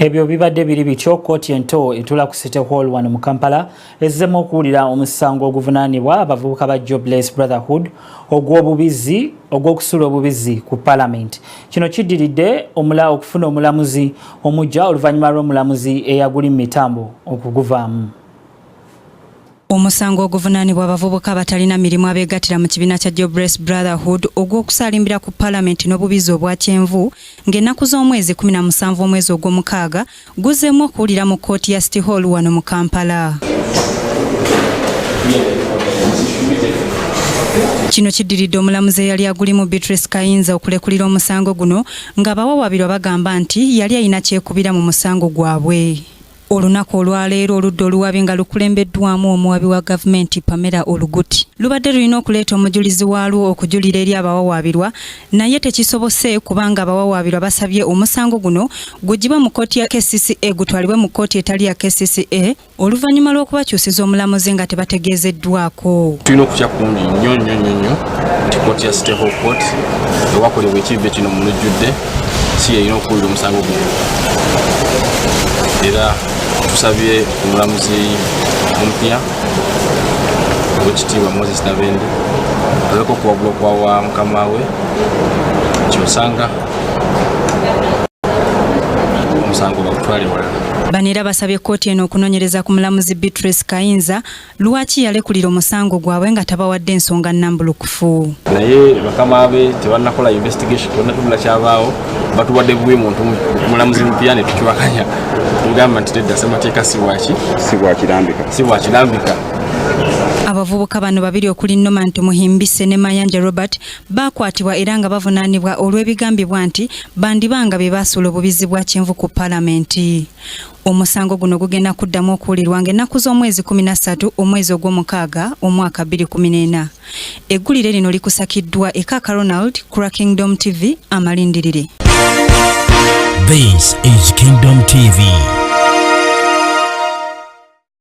Ebyo bibadde biri bityo kkooti ento etula ku City Hall wano mu Kampala ezzemu okuwulira omusango oguvunaanibwa abavubuka ba Jobless Brotherhood ogw'okusula obubizi ku Parliament. Kino kiddiridde okufuna omulamuzi omujja oluvannyuma lw'omulamuzi eyaguli mu mitambo okuguvaamu. Omusango oguvunaanibwa abavubuka batalina mirimu abeegattira mu kibiina kya Jobless Brotherhood ogw'okusaalimbira ku Parliament n'obubizi obwa kyenvu ng'ennaku z'omwezi 17 omwezi ogw'omukaaga guzzeemu okuwulira mu kkooti ya City Hall wano mu Kampala. Kino kiddiridde omulamuzi eyali agulimu Beatrice Kayinza okulekulira omusango guno ng'abawawabirwa bagamba nti yali alina kyekubira mu musango gwabwe. Olunaku olwaleero oludda oluwabi nga lukulembeddwamu omuwabi wa gavumenti Pamela Oluguti lubadde lulina okuleeta omujulizi waalwo okujulira eri abawawaabirwa, naye tekisobose kubanga abawawaabirwa basabye omusango guno gugibwe mu kkooti ya KCCA gutwalibwe mu kkooti etali ya KCCA oluvannyuma lw'okubakyusiza omulamuzi nga tebategeezeddwako. Tulina okutya kungi nnyo nti kkooti ya City Hall Court ewakolebwa ekibbe kino mu lujjudde si yeyina okuwulira omusango guno. Era tusabye omulamuzi omupya Oweekitiibwa Moses Nabende aleke okuwabula okwawa mukama we kyosanga omusango bagutwale walala. Bano era basabye kkooti eno okunoonyereza ku mulamuzi Beatrice Kayinza lwaki yalekulira omusango gwabwe nga tabawadde ensonga nnambulukufu. Naye bakama be tebannakola investigation tonnatubula kyabaawo batuwadde bubi muntu mulamuzi mupya ne tukiwakanya tugamba nti tedda ssemateeka si bwakirambika. Abavubuka bano babiri okuli Noman Muhimbise ne Mayanja Robert bakwatibwa era nga bavunaanibwa olw'ebigambibwa nti bandibanga be baasula obubizi bwa kyenvu ku Parliament. Omusango guno gugenda kuddamu okuwulirwa ng'ennaku z'omwezi 13 omwezi ogw'omukaaga omwaka 2014. Eggulire lino likusakiddwa Ekaka Ronald ku Kingdom TV amalindirire. This is Kingdom TV.